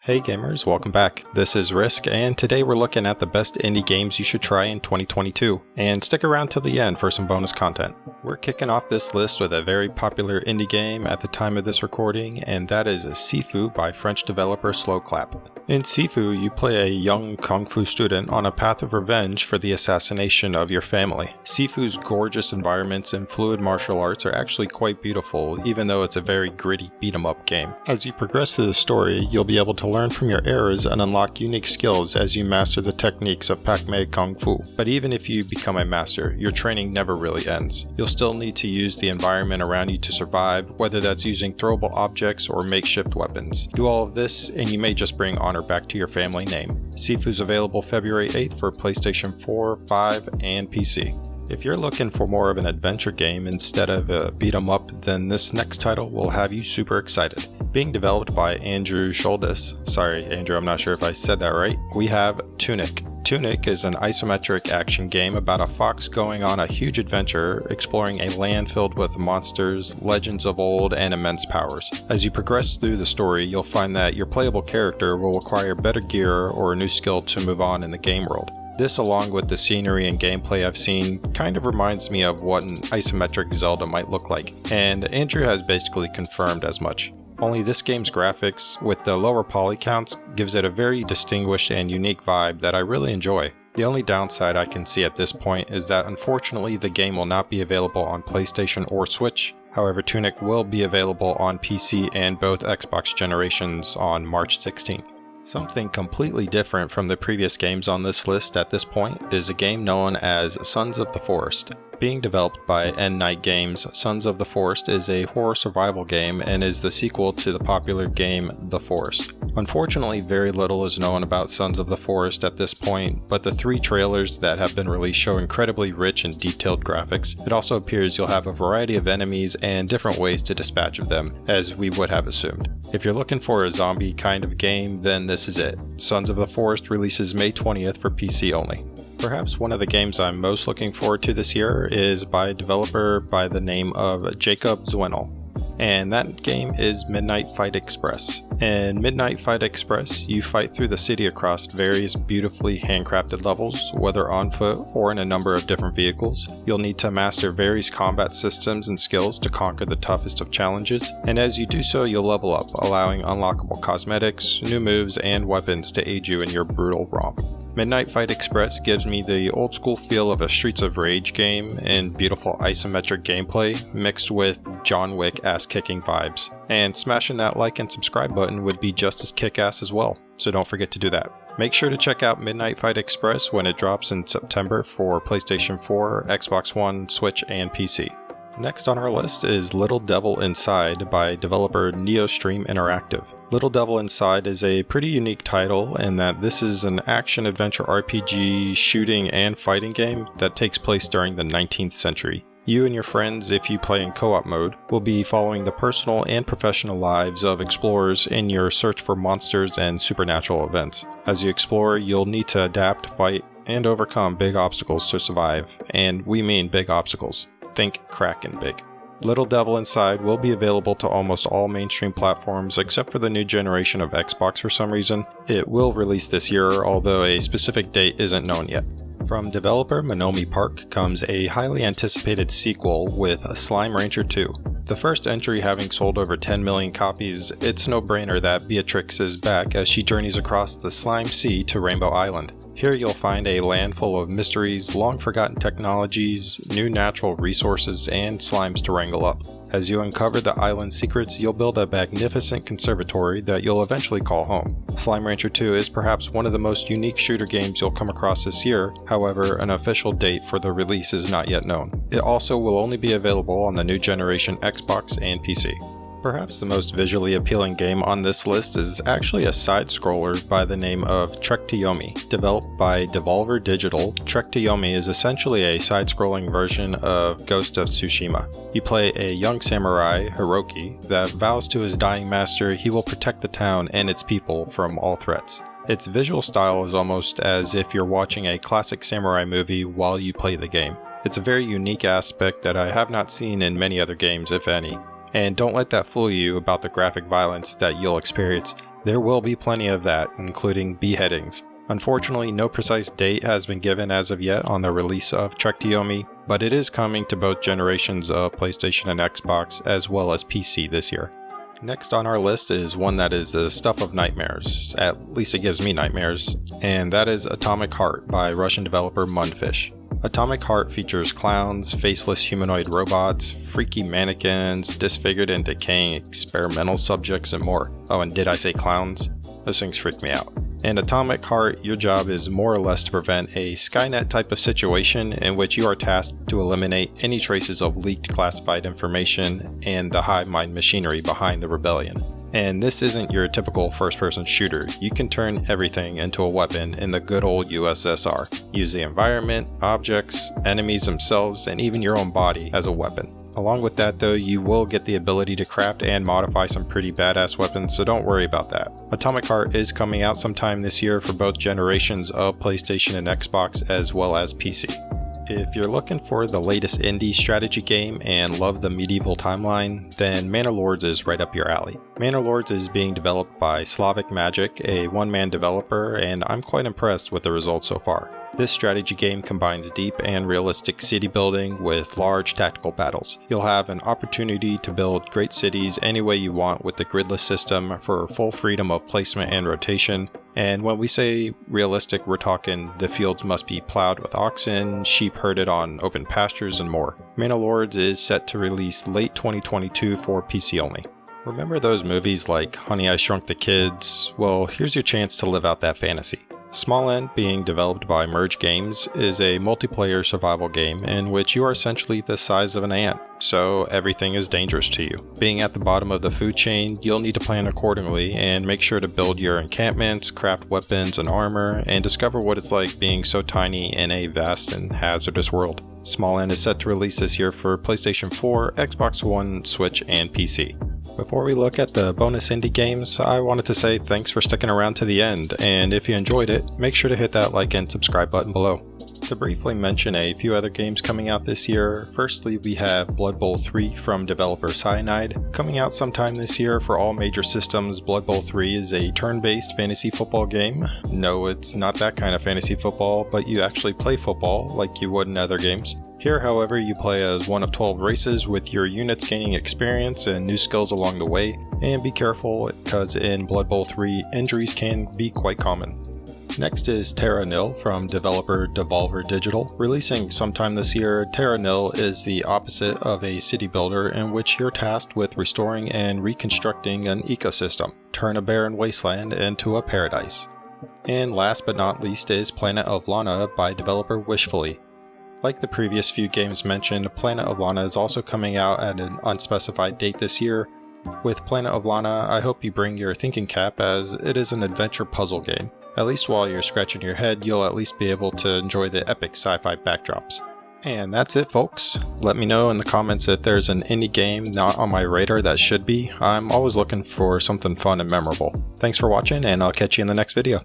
Hey gamers, welcome back. This is Risk, and today we're looking at the best indie games you should try in 2022. And stick around till the end for some bonus content. We're kicking off this list with a very popular indie game at the time of this recording, and that is Sifu by French developer Slowclap. In Sifu, you play a young kung fu student on a path of revenge for the assassination of your family. Sifu's gorgeous environments and fluid martial arts are actually quite beautiful, even though it's a very gritty beat-em-up game. As you progress through the story, you'll be able to learn from your errors and unlock unique skills as you master the techniques of Pak-mei Kung Fu. But even if you become a master, your training never really ends. You'll still need to use the environment around you to survive, whether that's using throwable objects or makeshift weapons. Do all of this, and you may just bring honor back to your family name. Sifu's available February 8th for PlayStation 4, 5, and PC. If you're looking for more of an adventure game instead of a beat 'em up, then this next title will have you super excited. Being developed by Andrew Schuldes, sorry Andrew, I'm not sure if I said that right, we have Tunic. Tunic is an isometric action game about a fox going on a huge adventure, exploring a land filled with monsters, legends of old, and immense powers. As you progress through the story, you'll find that your playable character will acquire better gear or a new skill to move on in the game world. This, along with the scenery and gameplay I've seen, kind of reminds me of what an isometric Zelda might look like, and Andrew has basically confirmed as much. Only this game's graphics, with the lower poly counts, gives it a very distinguished and unique vibe that I really enjoy. The only downside I can see at this point is that unfortunately the game will not be available on PlayStation or Switch. However, Tunic will be available on PC and both Xbox generations on March 16th. Something completely different from the previous games on this list at this point is a game known as Sons of the Forest. Being developed by End Night Games, Sons of the Forest is a horror survival game and is the sequel to the popular game The Forest. Unfortunately, very little is known about Sons of the Forest at this point, but the 3 trailers that have been released show incredibly rich and detailed graphics. It also appears you'll have a variety of enemies and different ways to dispatch of them, as we would have assumed. If you're looking for a zombie kind of game, then this is it. Sons of the Forest releases May 20th for PC only. Perhaps one of the games I'm most looking forward to this year is by a developer by the name of Jacob Zwinel, and that game is Midnight Fight Express. In Midnight Fight Express, you fight through the city across various beautifully handcrafted levels, whether on foot or in a number of different vehicles. You'll need to master various combat systems and skills to conquer the toughest of challenges, and as you do so, you'll level up, allowing unlockable cosmetics, new moves, and weapons to aid you in your brutal romp. Midnight Fight Express gives me the old school feel of a Streets of Rage game and beautiful isometric gameplay mixed with John Wick ass-kicking vibes. And smashing that like and subscribe button would be just as kick-ass as well, so don't forget to do that. Make sure to check out Midnight Fight Express when it drops in September for PlayStation 4, Xbox One, Switch, and PC. Next on our list is Little Devil Inside by developer Neostream Interactive. Little Devil Inside is a pretty unique title in that this is an action-adventure RPG shooting and fighting game that takes place during the 19th century. You and your friends, if you play in co-op mode, will be following the personal and professional lives of explorers in your search for monsters and supernatural events. As you explore, you'll need to adapt, fight, and overcome big obstacles to survive, and we mean big obstacles. Think Kraken big. Little Devil Inside will be available to almost all mainstream platforms except for the new generation of Xbox for some reason. It will release this year, although a specific date isn't known yet. From developer Monomi Park comes a highly anticipated sequel with Slime Rancher 2. The first entry having sold over 10 million copies, it's no brainer that Beatrix is back as she journeys across the Slime Sea to Rainbow Island. Here you'll find a land full of mysteries, long-forgotten technologies, new natural resources, and slimes to wrangle up. As you uncover the island's secrets, you'll build a magnificent conservatory that you'll eventually call home. Slime Rancher 2 is perhaps one of the most unique shooter games you'll come across this year, however, an official date for the release is not yet known. It also will only be available on the new generation Xbox and PC. Perhaps the most visually appealing game on this list is actually a side-scroller by the name of Trek to Yomi. Developed by Devolver Digital, Trek to Yomi is essentially a side-scrolling version of Ghost of Tsushima. You play a young samurai, Hiroki, that vows to his dying master he will protect the town and its people from all threats. Its visual style is almost as if you're watching a classic samurai movie while you play the game. It's a very unique aspect that I have not seen in many other games, if any. And don't let that fool you about the graphic violence that you'll experience. There will be plenty of that, including beheadings. Unfortunately, no precise date has been given as of yet on the release of Trek to Yomi, but it is coming to both generations of PlayStation and Xbox as well as PC this year. Next on our list is one that is the stuff of nightmares, at least it gives me nightmares, and that is Atomic Heart by Russian developer Mundfish. Atomic Heart features clowns, faceless humanoid robots, freaky mannequins, disfigured and decaying experimental subjects, and more. Oh, and did I say clowns? Those things freak me out. In Atomic Heart, your job is more or less to prevent a Skynet type of situation in which you are tasked to eliminate any traces of leaked classified information and the hive mind machinery behind the rebellion. And this isn't your typical first-person shooter. You can turn everything into a weapon in the good old USSR. Use the environment, objects, enemies themselves, and even your own body as a weapon. Along with that though, you will get the ability to craft and modify some pretty badass weapons, so don't worry about that. Atomic Heart is coming out sometime this year for both generations of PlayStation and Xbox as well as PC. If you're looking for the latest indie strategy game and love the medieval timeline, then Manor Lords is right up your alley. Manor Lords is being developed by Slavic Magic, a one-man developer, and I'm quite impressed with the results so far. This strategy game combines deep and realistic city building with large tactical battles. You'll have an opportunity to build great cities any way you want with the gridless system for full freedom of placement and rotation. And when we say realistic, we're talking the fields must be plowed with oxen, sheep herded on open pastures, and more. Manor Lords is set to release late 2022 for PC only. Remember those movies like Honey, I Shrunk the Kids? Well, here's your chance to live out that fantasy. Smalland, being developed by Merge Games, is a multiplayer survival game in which you are essentially the size of an ant, so everything is dangerous to you. Being at the bottom of the food chain, you'll need to plan accordingly and make sure to build your encampments, craft weapons and armor, and discover what it's like being so tiny in a vast and hazardous world. Smalland is set to release this year for PlayStation 4, Xbox One, Switch, and PC. Before we look at the bonus indie games, I wanted to say thanks for sticking around to the end, and if you enjoyed it, make sure to hit that like and subscribe button below. To briefly mention a few other games coming out this year, firstly we have Blood Bowl 3 from developer Cyanide. Coming out sometime this year for all major systems, Blood Bowl 3 is a turn-based fantasy football game. No, it's not that kind of fantasy football, but you actually play football like you would in other games. Here, however, you play as one of 12 races with your units gaining experience and new skills along the way, and be careful because in Blood Bowl 3, injuries can be quite common. Next is Terra Nil from developer Devolver Digital. Releasing sometime this year, Terra Nil is the opposite of a city builder in which you're tasked with restoring and reconstructing an ecosystem. Turn a barren wasteland into a paradise. And last but not least is Planet of Lana by developer Wishfully. Like the previous few games mentioned, Planet of Lana is also coming out at an unspecified date this year. With Planet of Lana, I hope you bring your thinking cap as it is an adventure puzzle game. At least while you're scratching your head, you'll at least be able to enjoy the epic sci-fi backdrops. And that's it, folks. Let me know in the comments if there's an indie game not on my radar that should be. I'm always looking for something fun and memorable. Thanks for watching, and I'll catch you in the next video.